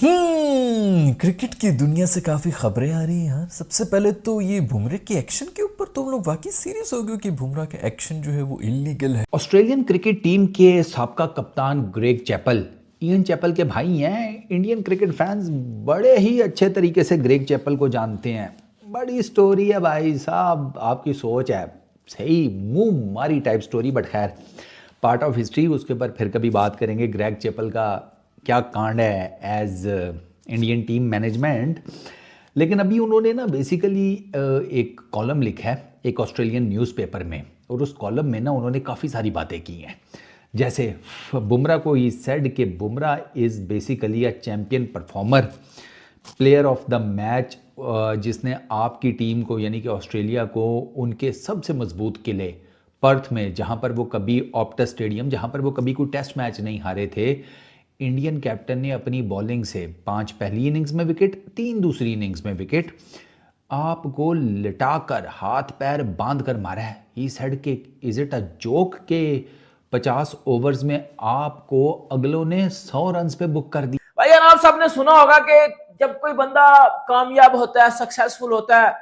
Cricket की दुनिया से काफी खबरें आ रही हैं यार। सबसे पहले तो ये बुमराह के एक्शन के ऊपर तो हम लोग वाकई सीरियस हो गए कि बुमराह का एक्शन जो है वो इलीगल है। ऑस्ट्रेलियन क्रिकेट टीम के साबका कप्तान ग्रेग चैपल, इयन चैपल के भाई हैं। इंडियन क्रिकेट फैंस बड़े ही अच्छे तरीके से ग्रेग चैपल को जानते हैं। बड़ी स्टोरी है भाई साहब, आपकी सोच है सही मुंह मारी टाइप स्टोरी, बट खैर पार्ट ऑफ हिस्ट्री, उसके ऊपर फिर कभी बात करेंगे। ग्रेग चैपल का क्या कांड है एज इंडियन टीम मैनेजमेंट। लेकिन अभी उन्होंने ना बेसिकली एक कॉलम लिखा है एक ऑस्ट्रेलियन न्यूज़पेपर में, और उस कॉलम में ना उन्होंने काफ़ी सारी बातें की हैं। जैसे बुमराह को ही सेड कि Bumrah is basically a champion performer, player of the match, जिसने आपकी टीम को यानी कि ऑस्ट्रेलिया को उनके सबसे मजबूत किले पर्थ में, जहाँ पर वो कभी ऑप्टस स्टेडियम, जहाँ पर वो कभी कोई टेस्ट मैच नहीं हारे थे, इंडियन कैप्टन ने अपनी बॉलिंग से 5 पहली इनिंग्स में विकेट, 3 दूसरी इनिंग्स में विकेट, आपको लिटाकर हाथ पैर बांध कर मारा है। ही सेड के इज इट अ जोक के 50 ओवर्स में आपको अगलों ने 100 रन पे बुक कर दी। भाई आप सबने सुना होगा कि जब कोई बंदा कामयाब होता है, सक्सेसफुल होता है,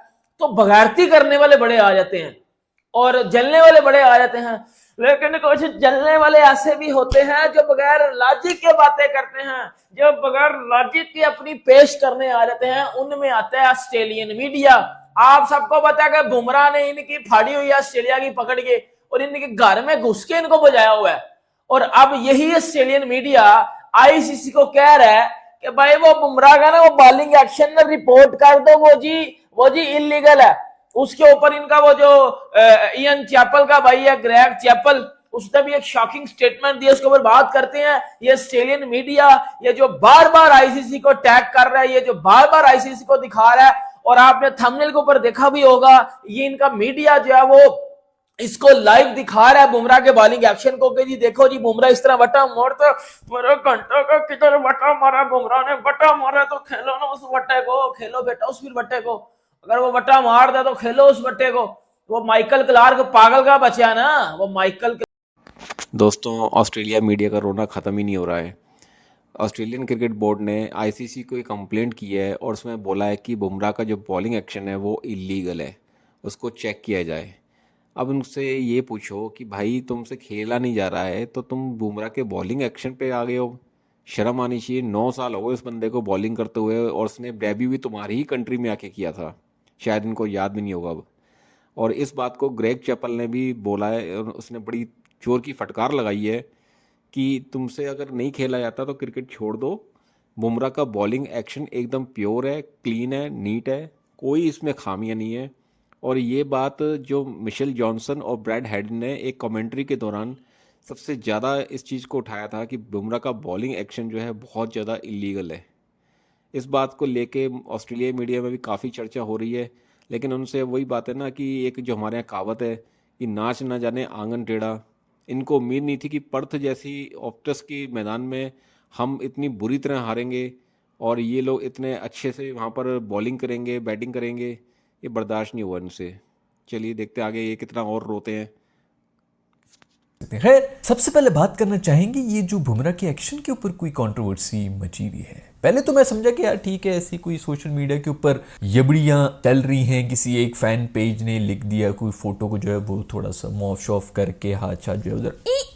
तो बगावती करने वाले बड़े आ जाते हैं और जलने वाले बड़े आ जाते हैं। लेकिन कुछ जलने वाले ऐसे भी होते हैं जो बगैर लॉजिक के बातें करते हैं, जो बगैर लॉजिक के अपनी पेश करने आ जाते हैं। उनमें आता है ऑस्ट्रेलियन मीडिया। आप सबको पता है कि बुमराह ने इनकी फाड़ी हुई है ऑस्ट्रेलिया की पकड़ के और इनके घर में घुस के इनको बजाया हुआ है। और अब यही ऑस्ट्रेलियन मीडिया आईसीसी को कह रहा है कि भाई वो बुमराह का ना वो बॉलिंग एक्शन में रिपोर्ट कर दो, वो जी इलीगल है। उसके ऊपर इनका वो जो इयन चैपल का भाई है ग्रेग चैपल, उसने भी एक शॉकिंग स्टेटमेंट दिया। उसके ऊपर बात करते हैं। ये ऑस्ट्रेलियन मीडिया ये जो बार बार आईसीसी को टैग कर रहा है, ये जो बार बार आईसीसी को दिखा रहा है, और आपने थंबनेल के ऊपर देखा भी होगा, ये इनका मीडिया जो है वो इसको लाइव दिखा रहा है बुमराह के बॉलिंग एक्शन को कि जी देखो जी बुमराह इस तरह वटा मोड़ते, मेरे घंटा का किधर वटा मारा बुमराह ने, वटा मारा तो खेलो ना उस वटे को, खेलो बेटा उस फिर वटे को, अगर वो वटा मार दे तो खेलो उस वटे को। वो माइकल क्लार्क पागल का बचा ना, वो माइकल। दोस्तों, ऑस्ट्रेलिया मीडिया का रोना ख़त्म ही नहीं हो रहा है। ऑस्ट्रेलियन क्रिकेट बोर्ड ने आईसीसी को एक कंप्लेंट की है और उसमें बोला है कि बुमराह का जो बॉलिंग एक्शन है वो इलीगल है, उसको चेक किया जाए। अब उनसे ये पूछो कि भाई तुमसे खेला नहीं जा रहा है तो तुम बुमराह के बॉलिंग एक्शन पे आ गए हो, शर्म आनी चाहिए। 9 साल हो गए उस बंदे को बॉलिंग करते हुए और उसने डेब्यू भी तुम्हारी ही कंट्री में आके किया था, शायद इनको याद भी नहीं होगा अब। और इस बात को ग्रेग चैपल ने भी बोला है और उसने बड़ी जोर की फटकार लगाई है कि तुमसे अगर नहीं खेला जाता तो क्रिकेट छोड़ दो। बुमराह का बॉलिंग एक्शन एकदम प्योर है, क्लीन है, नीट है, कोई इसमें खामियां नहीं है। और ये बात जो मिशेल जॉनसन और ब्रैड हेड ने एक कमेंट्री के दौरान सबसे ज़्यादा इस चीज़ को उठाया था कि बुमराह का बॉलिंग एक्शन जो है बहुत ज़्यादा इलीगल है। इस बात को लेके ऑस्ट्रेलिया मीडिया में भी काफ़ी चर्चा हो रही है। लेकिन उनसे वही बात है ना कि एक जो हमारे यहाँ कहावत है कि नाच ना जाने आंगन टेढ़ा। इनको उम्मीद नहीं थी कि पर्थ जैसी ऑप्टस की मैदान में हम इतनी बुरी तरह हारेंगे और ये लोग इतने अच्छे से वहाँ पर बॉलिंग करेंगे, बैटिंग करेंगे। ये बर्दाश्त नहीं हुआ इनसे। चलिए देखते आगे ये कितना और रोते हैं। खैर, सबसे पहले बात करना चाहेंगे ये जो बुमराह के एक्शन के ऊपर कोई कंट्रोवर्सी मची हुई है। पहले तो मैं समझा कि यार ठीक है, ऐसी कोई सोशल मीडिया के ऊपर यबड़ियां चल रही हैं, किसी एक फैन पेज ने लिख दिया कोई फोटो को जो है वो थोड़ा सा मॉफ शॉफ करके हाथ जो है उधर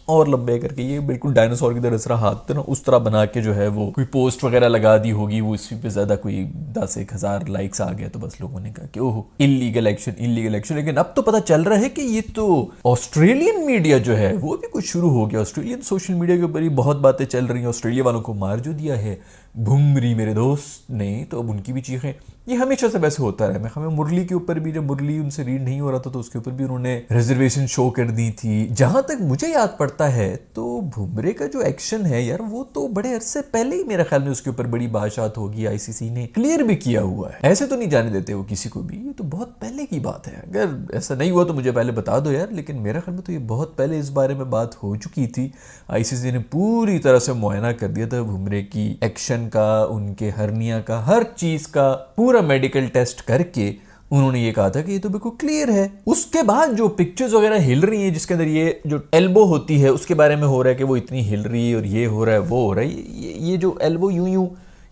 और लंबे करके, ये बिल्कुल डायनासोर की तरह हाथ तो ना उस तरह बना के जो है वो कोई पोस्ट वगैरह लगा दी होगी। वो इसी पे ज्यादा कोई 10-1,000 लाइक्स आ गया तो बस लोगों ने कहा कि ओह इलीगल एक्शन, इलीगल एक्शन। लेकिन अब तो पता चल रहा है कि ये तो ऑस्ट्रेलियन मीडिया जो है वो भी कुछ शुरू हो गया। ऑस्ट्रेलियन सोशल मीडिया के ऊपर ही बहुत बातें चल रही हैं। ऑस्ट्रेलिया वालों को मार जो दिया है भुमरी मेरे दोस्त ने, तो अब उनकी भी चीखें। ये हमेशा से वैसे होता रहा है। हमें मुरली के ऊपर भी, जब मुरली उनसे रीड नहीं हो रहा था तो उसके ऊपर भी उन्होंने रिजर्वेशन शो कर दी थी। जहां तक मुझे याद पड़ता है तो बुमराह का जो एक्शन है यार वो तो बड़े अरसे पहले ही मेरे ख्याल में उसके ऊपर बड़ी बात होगी, आईसीसी ने क्लियर भी किया हुआ है। ऐसे तो नहीं जाने देते वो किसी को भी, ये तो बहुत पहले की बात है। अगर ऐसा नहीं हुआ तो मुझे पहले बता दो यार, लेकिन मेरे ख्याल में तो ये बहुत पहले इस बारे में बात हो चुकी थी। आईसीसी ने पूरी तरह से मुआयना कर दिया था बुमराह की एक्शन का, उनके हर्निया का, हर चीज का पूरा मेडिकल टेस्ट करके उन्होंने ये कहा था कि ये तो बिल्कुल क्लियर है। उसके बाद जो पिक्चर्स वगैरह हिल रही हैं जिसके अंदर ये जो एल्बो होती है उसके बारे में हो रहा है कि वो इतनी हिल रही है और ये हो रहा है वो हो रहा है, ये जो एल्बो यूं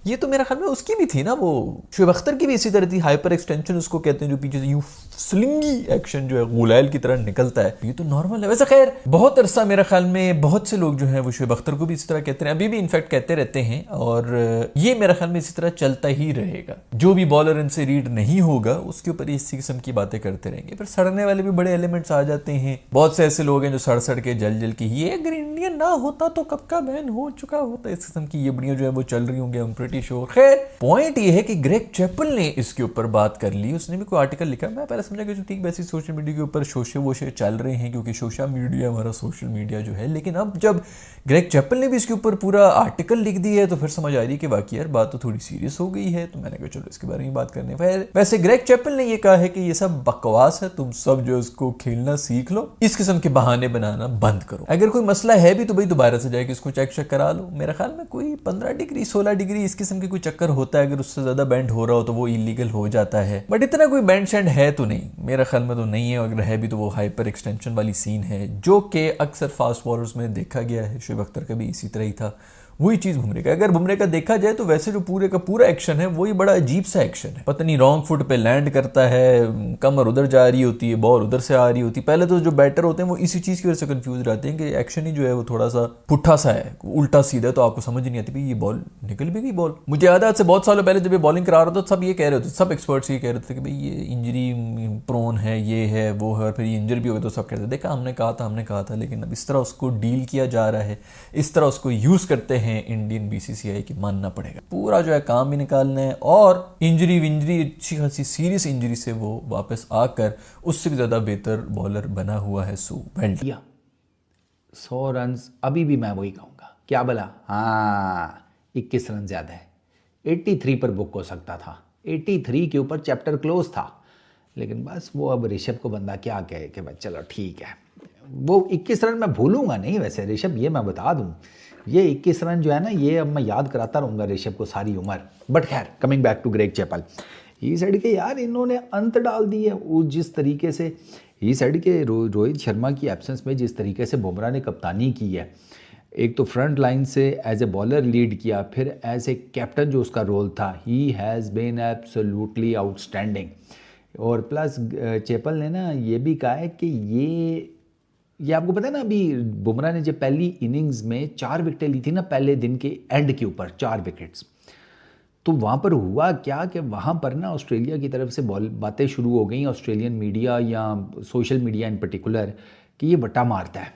ये तो मेरा ख्याल में उसकी भी थी ना, वो शुएब अख्तर की भी इसी तरह थी, हाइपर एक्सटेंशन उसको कहते हैं, जो पीछे से यूं स्लिंगी एक्शन जो है गुलैल की तरह निकलता है, ये तो नॉर्मल है। वैसे खैर बहुत अरसा मेरा ख्याल में बहुत से लोग जो है वो शुएब अख्तर को भी इसी तरह कहते हैं, अभी भी इनफैक्ट कहते रहते हैं, और ये मेरा ख्याल में इसी तरह चलता ही रहेगा। जो भी बॉलर इनसे रीड नहीं होगा उसके ऊपर इसी किस्म की बातें करते रहेंगे। फिर सड़ने वाले भी बड़े एलिमेंट्स आ जाते हैं, बहुत से ऐसे लोग हैं जो सड़ सड़ के जल जल के, ये अगर इंडियन ना होता तो कब का बैन हो चुका होता, इस किस्म की ये बड़ियां जो है वो चल रही होंगी, हम प्रीटी श्योर। खैर पॉइंट ये है कि ग्रेग चैपल ने इसके ऊपर बात कर ली, उसने भी कोई आर्टिकल लिखा। मैं पहले समझा कि जो ठीक वैसे सोशल मीडिया के ऊपर शोशे वोशे चल रहे हैं, क्योंकि सोशल मीडिया हमारा सोशल मीडिया जो है, लेकिन अब जब ग्रेग चैपल ने भी इसके ऊपर पूरा आर्टिकल लिख दिया है तो फिर समझ आ रही कि वाकई यार बात तो थोड़ी सीरियस हो गई है। तो मैंने कहा चलो इसके बारे में बात करने। वैसे ग्रेग चैपल ने ये कहा है कि ये सब बकवास है, तुम सब जो इसको खेलना सीख लो, इस किस्म के बहाने बनाना बंद करो। अगर कोई मसला है भी तो भाई दोबारा से जाके इसको चेक करा लो। मेरा ख्याल में कोई 15 डिग्री 16 डिग्री इस किस्म की कोई चक्कर होता है, अगर उससे ज्यादा बैंड हो रहा हो तो वो इलीगल हो जाता है, बट इतना कोई बैंड शैंड है तो नहीं, मेरा ख्याल में तो नहीं है। अगर है भी तो वो हाइपर एक्सटेंशन वाली सीन है, जो कि अक्सर फास्ट बॉलर्स में देखा गया है। शुएब अख्तर का भी इसी तरह ही था, वही चीज बुमरे का। अगर बुमरे का देखा जाए तो वैसे जो पूरे का पूरा एक्शन है वही बड़ा अजीब सा एक्शन है, पता नहीं रॉन्ग फुट पे लैंड करता है, कमर उधर जा रही होती है, बॉल उधर से आ रही होती है। पहले तो जो बैटर होते हैं वो इसी चीज की वजह से कंफ्यूज रहते हैं कि एक्शन ही जो है वो थोड़ा सा पुट्ठा सा है, उल्टा सीधा, तो आपको समझ नहीं आती भाई ये बॉल निकल भी गई बॉल। मुझे याद है आज से बहुत सालों पहले जब ये बॉलिंग करा रहा था, सब ये कह रहे थे, सब एक्सपर्ट्स ये कह रहे थे कि भाई ये इंजरी प्रोन है, ये है वो है, और फिर ये इंजर भी हो गया। तो सब कहते थे देखा हमने कहा था, लेकिन अब इस तरह उसको डील किया जा रहा है, इस तरह उसको यूज करते हैं इंडियन बीसीसीआई की, मानना पड़ेगा। पूरा जो है काम भी निकालना है, और इंजरी अच्छी खासी सीरियस इंजरी से वो वापस आकर उससे भी ज्यादा बेहतर बॉलर बना हुआ है। सो वेल 100 रन अभी भी मैं वही कहूँगा, क्या बोला, हाँ 21 रन ज़्यादा है, 83 पर बुक हो सकता था, 83 के ऊपर चैप्टर क्लोज था, लेकिन बस वो अब ऋषभ को बंदा क्या कहे कि भाई चलो ठीक है, वो 21 रन मैं भूलूंगा नहीं। वैसे ऋषभ, ये मैं बता दूं, ये 21 रन जो है ना, ये अब मैं याद कराता रहूँगा ऋषभ को सारी उम्र। बट खैर coming back to Greg Chappell, ये साइड के यार इन्होंने अंत डाल दी है। वो जिस तरीके से ये साइड के रोहित शर्मा की एब्सेंस में जिस तरीके से बुमराह ने कप्तानी की है, एक तो फ्रंट लाइन से एज ए बॉलर लीड किया, फिर एज ए कैप्टन जो उसका रोल था, he has been absolutely outstanding. और प्लस चैपल ने ना ये भी कहा है कि ये आपको पता है ना, अभी बुमराह ने जब पहली इनिंग्स में 4 विकेटें ली थी ना, पहले दिन के एंड के ऊपर 4 विकेट्स, तो वहाँ पर हुआ क्या कि वहाँ पर ना ऑस्ट्रेलिया की तरफ से बातें शुरू हो गई, ऑस्ट्रेलियन मीडिया या सोशल मीडिया इन पर्टिकुलर, कि ये बट्टा मारता है।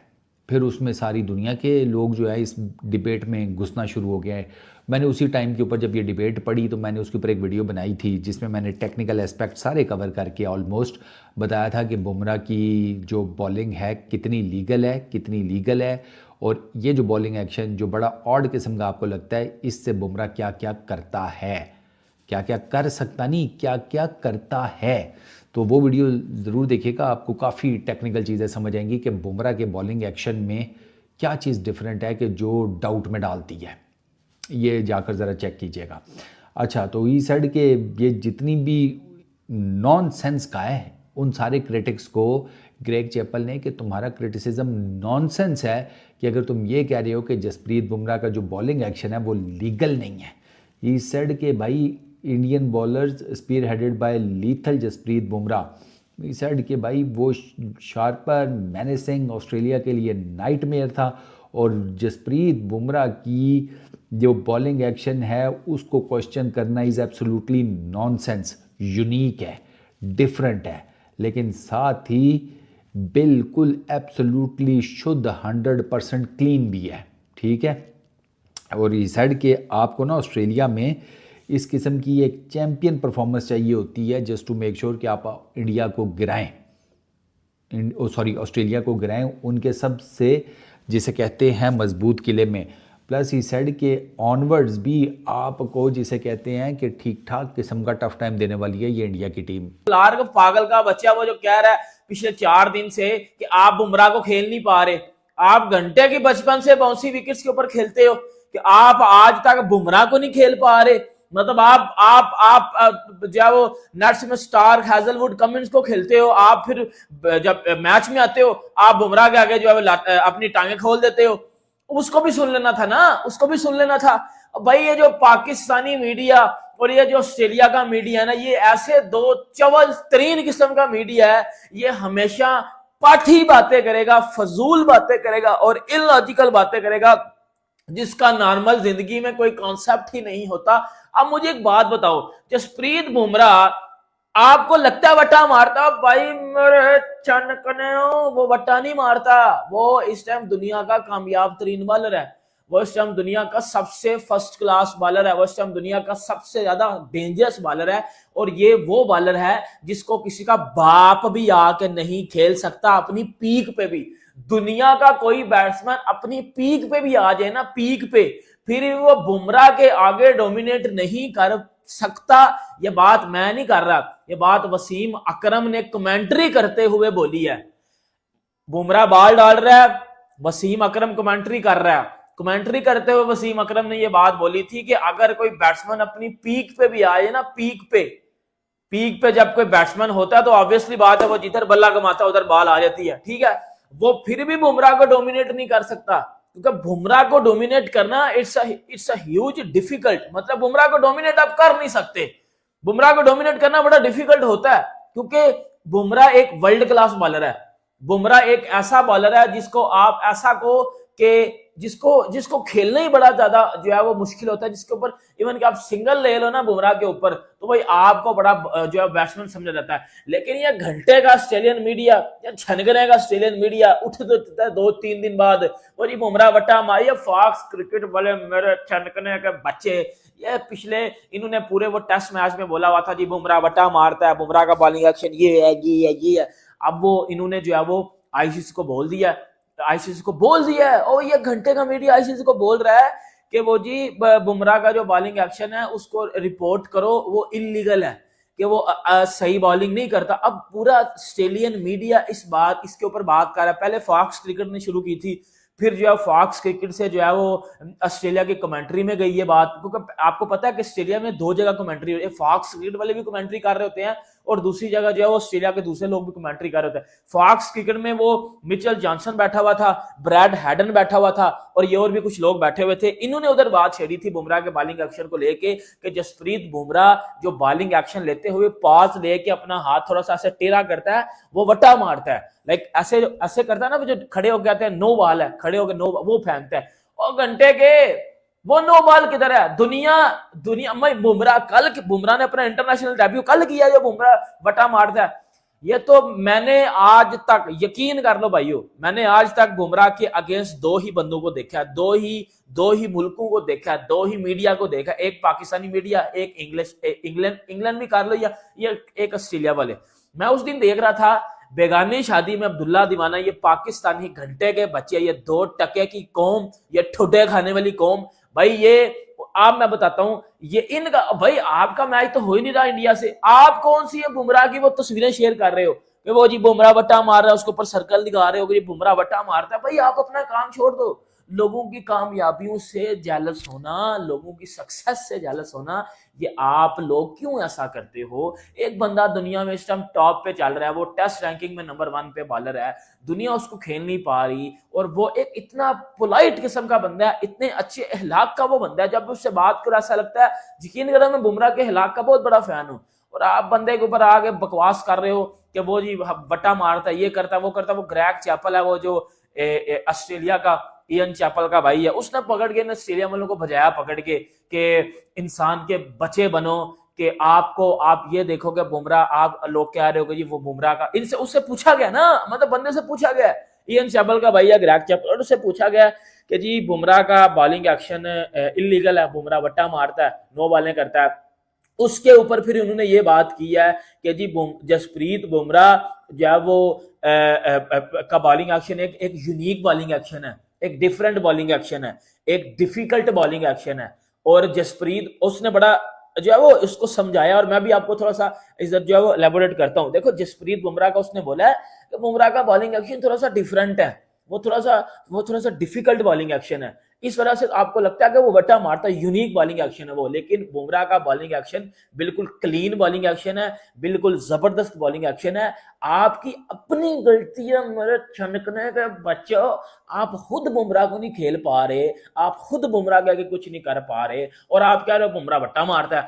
फिर उसमें सारी दुनिया के लोग जो है इस डिबेट में घुसना शुरू हो गया है। मैंने उसी टाइम के ऊपर जब ये डिबेट पड़ी तो मैंने उसके ऊपर एक वीडियो बनाई थी जिसमें मैंने टेक्निकल एस्पेक्ट सारे कवर करके ऑलमोस्ट बताया था कि बुमराह की जो बॉलिंग है कितनी लीगल है, और ये जो बॉलिंग एक्शन जो बड़ा ऑड किस्म का आपको लगता है, इससे बुमराह क्या क्या करता है, क्या क्या कर सकता नहीं, क्या क्या करता है। तो वो वीडियो ज़रूर देखिएगा, आपको काफ़ी टेक्निकल चीज़ें समझ आएंगी कि बुमराह के बॉलिंग एक्शन में क्या चीज़ डिफरेंट है कि जो डाउट में डालती है। ये जाकर ज़रा चेक कीजिएगा। अच्छा, तो ई साइड के ये जितनी भी नॉनसेंस का है, उन सारे क्रिटिक्स को ग्रेग चैपल ने कि तुम्हारा क्रिटिसिज्म नॉनसेंस है कि अगर तुम ये कह रहे हो कि जसप्रीत बुमराह का जो बॉलिंग एक्शन है वो लीगल नहीं है। ई साइड के भाई Indian bowlers spearheaded by lethal Jasprit Bumrah, ई साइड के भाई वो शार्पर मैनेसिंग ऑस्ट्रेलिया के लिए नाइटमेयर था, और जसप्रीत बुमराह की जो बॉलिंग एक्शन है उसको क्वेश्चन करना इज़ एब्सोल्युटली नॉनसेंस। यूनिक है, डिफरेंट है, लेकिन साथ ही बिल्कुल एब्सोल्युटली शुद्ध 100% क्लीन भी है, ठीक है। और इस साइड के आपको ना ऑस्ट्रेलिया में इस किस्म की एक चैम्पियन परफॉर्मेंस चाहिए होती है जस्ट टू मेक श्योर कि आप इंडिया को गिराएं, ऑस्ट्रेलिया को गिराएं उनके सबसे जिसे कहते हैं मजबूत किले में। प्लस इस साइड के ऑनवर्ड्स भी आपको जिसे कहते हैं कि ठीक ठाक किस्म का टफ टाइम देने वाली है ये इंडिया की टीम। लार्क पागल का बच्चा वो जो कह रहा है पिछले 4 दिन से कि आप बुमराह को खेल नहीं पा रहे, आप घंटे की बचपन से बाउंसी विकेट्स के ऊपर खेलते हो कि आप आज तक बुमराह को नहीं खेल पा रहे। मतलब आप जब वो नेट्स में स्टार्क, हैजलवुड, कमिंस को खेलते हो, आप फिर जब मैच में आते हो आप बुमराह के आगे जो है अपनी टांगे खोल देते हो। उसको भी सुन लेना था ना, उसको भी सुन लेना था। भाई ये जो पाकिस्तानी मीडिया और ये जो ऑस्ट्रेलिया का मीडिया है ना, ये ऐसे दो चवल तरीन किस्म का मीडिया है। ये हमेशा पाठी बातें करेगा, फजूल बातें करेगा और इलॉजिकल बातें करेगा, जिसका नॉर्मल जिंदगी में कोई कॉन्सेप्ट ही नहीं होता। अब मुझे एक बात बताओ, जसप्रीत बुमराह आपको लगता है वट्टा मारता? भाई मेरे चनकने, वो वट्टा नहीं मारता। वो इस टाइम दुनिया का कामयाब तरीन बॉलर है, वो इस टाइम दुनिया का सबसे फर्स्ट क्लास बॉलर है, वो इस टाइम दुनिया का सबसे ज्यादा डेंजरस बॉलर है। और ये वो बॉलर है जिसको किसी का बाप भी आके नहीं खेल सकता अपनी पीक पे भी। दुनिया का कोई बैट्समैन अपनी पीक पे भी आ जाए ना, पीक पे, फिर वो बुमराह के आगे डोमिनेट नहीं कर सकता। ये बात मैं नहीं कर रहा, ये बात वसीम अकरम ने कमेंट्री करते हुए बोली है। बुमराह बॉल डाल रहा है, वसीम अकरम कमेंट्री कर रहा है। कमेंट्री करते हुए वसीम अकरम ने यह बात बोली थी कि अगर कोई बैट्समैन अपनी पीक पे भी आए ना, पीक पे जब कोई बैट्समैन होता है तो ऑब्वियसली बात है वो जिधर बल्ला कमाता है उधर बॉल आ जाती है, ठीक है। वो फिर भी बुमराह को डोमिनेट नहीं कर सकता, क्योंकि बुमराह को डोमिनेट करना इट्स अ ह्यूज डिफिकल्ट। मतलब बुमराह को डोमिनेट आप कर नहीं सकते, बुमराह को डोमिनेट करना बड़ा डिफिकल्ट होता है, क्योंकि बुमराह एक वर्ल्ड क्लास बॉलर है। बुमराह एक ऐसा बॉलर है जिसको आप ऐसा को कि जिसको खेलना ही बड़ा ज्यादा जो है वो मुश्किल होता है, जिसके ऊपर इवन कि आप सिंगल ले लो ना बुमराह के ऊपर तो भाई आपको बड़ा जो है बैट्समैन समझा जाता है। लेकिन ये घंटे का ऑस्ट्रेलियन मीडिया या छनगने का ऑस्ट्रेलियन मीडिया उठ देता है 2-3 दिन बाद, वो जी बुमराह वट्टा मारिए। फॉक्स क्रिकेट वाले मेरे छनगने के बच्चे, ये पिछले इन्होंने पूरे वो टेस्ट मैच में बोला हुआ था जी बुमराह वट्टा मारता है, बुमराह का बॉलिंग एक्शन ये है। अब वो इन्होंने जो है वो आईसीसी को बोल दिया है और ये घंटे का मीडिया आईसीसी को बोल रहा है कि वो जी बुमराह का जो बॉलिंग एक्शन है उसको रिपोर्ट करो, वो इलीगल है, कि वो सही बॉलिंग नहीं करता। अब पूरा ऑस्ट्रेलियन मीडिया इसके ऊपर बात कर रहा है। पहले फॉक्स क्रिकेट ने शुरू की थी, फिर जो है फॉक्स क्रिकेट से जो है वो ऑस्ट्रेलिया की कमेंट्री में गई ये बात, क्योंकि आपको पता है कि ऑस्ट्रेलिया में 2 जगह कमेंट्री होती है। फॉक्स क्रिकेट वाले भी कमेंट्री कर रहे होते हैं और दूसरी जगह जो है वो ऑस्ट्रेलिया के दूसरे लोग भी कमेंट्री कर रहे होते हैं। फॉक्स क्रिकेट में वो मिचेल जॉनसन बैठा हुआ था, ब्रैड हैडन बैठा हुआ था और ये और भी कुछ लोग बैठे हुए थे। इन्होंने उधर बात छेड़ी थी बुमराह के बॉलिंग एक्शन को लेके कि जसप्रीत बुमराह जो बॉलिंग एक्शन लेते हुए पॉज लेके अपना हाथ थोड़ा सा ऐसे टेढ़ा करता है, वो वट्टा मारता है। लाइक ऐसे करता है ना, जो खड़े हो जाते हैं, नो बॉल है, खड़े होकर नो, वो फेंकता है। और घंटे के वो नो बॉल किधर है? दुनिया में बुमराह ने अपना इंटरनेशनल डेब्यू कल किया, जो बुमराह वट्टा मारता है। ये तो मैंने आज तक, यकीन कर लो भाइयों, मैंने आज तक बुमराह के अगेंस्ट 2 ही बंदों को देखा है, 2 ही मुल्कों को देखा है, 2 ही मीडिया को देखा, एक पाकिस्तानी मीडिया, एक इंग्लैंड भी कर लो या एक ऑस्ट्रेलिया वाले। मैं उस दिन देख रहा था बेगानी शादी में अब्दुल्ला दीवाना, ये पाकिस्तानी घंटे के बच्चे, ये 2 टके की कौम, ये ठुड्डे खाने वाली कौम, भाई ये आप मैं बताता हूं, ये इनका भाई आपका मैच तो हो ही नहीं रहा इंडिया से, आप कौन सी है बुमराह की वो तस्वीरें शेयर कर रहे हो कि वो जी बुमराह वट्टा मार रहा है, उसके ऊपर सर्कल दिखा रहे हो कि बुमराह वट्टा मारता है। भाई आप अपना काम छोड़ दो। लोगों की कामयाबियों से जेलस होना, लोगों की सक्सेस से जेलस होना, ये आप लोग क्यों ऐसा करते हो? एक बंदा दुनिया में इस टाइम टॉप पे चल रहा है, वो टेस्ट रैंकिंग में नंबर 1 पे बॉलर है, दुनिया उसको खेल नहीं पा रही, और वो एक इतना पोलाइट किस्म का बंदा है, इतने अच्छे अखलाक का वो बंदा है, जब उससे बात करो ऐसा लगता है यकीन करो मैं बुमराह के अखलाक का बहुत बड़ा फैन हूँ। और आप बंदे के ऊपर आगे बकवास कर रहे हो कि वो जी वट्टा मारता है, ये करता है, वो करता है। वो ग्रेग चैपल है, वो जो ऑस्ट्रेलिया का इयन चैपल का भाई है, उसने पकड़ के ऑस्ट्रेलिया वालों को भजाया पकड़ के कि इंसान के बच्चे बनो, कि आप ये देखोगे बुमराह, आप लोग कह रहे हो कि जी वो बुमराह का, इनसे उससे पूछा गया ना, मतलब बंदे से पूछा गया, इयन चैपल का भाई है ग्रेग चैपल, और उससे पूछा गया कि जी बुमराह का बॉलिंग एक्शन इलीगल है, बुमराह वट्टा मारता है, नो बॉलिंग करता है। उसके ऊपर फिर उन्होंने ये बात की है कि जी जसप्रीत बुमराह जो है वो का बॉलिंग एक्शन एक यूनिक बॉलिंग एक्शन है, एक डिफरेंट बॉलिंग एक्शन है, एक डिफिकल्ट बॉलिंग एक्शन है। और जसप्रीत उसने बड़ा जो है वो इसको समझाया, और मैं भी आपको थोड़ा सा इधर जो है वो एलेबोरेट करता हूं। देखो जसप्रीत बुमराह का उसने बोला है कि बुमराह का बॉलिंग एक्शन थोड़ा सा डिफरेंट है, वो थोड़ा सा डिफिकल्ट बॉलिंग एक्शन है। इस वजह से आपको लगता है कि वो वटा मारता है, यूनिक बॉलिंग एक्शन है वो। लेकिन बुमराह का बॉलिंग एक्शन बिल्कुल क्लीन बॉलिंग एक्शन है, बिल्कुल जबरदस्त बॉलिंग एक्शन है। आपकी अपनी गलतियां मेरे छनकने के बच्चों, आप खुद बुमराह को नहीं खेल पा रहे, आप खुद बुमराह के आगे कुछ नहीं कर पा रहे, और आप कह रहे हो बुमराह वट्टा मारता है।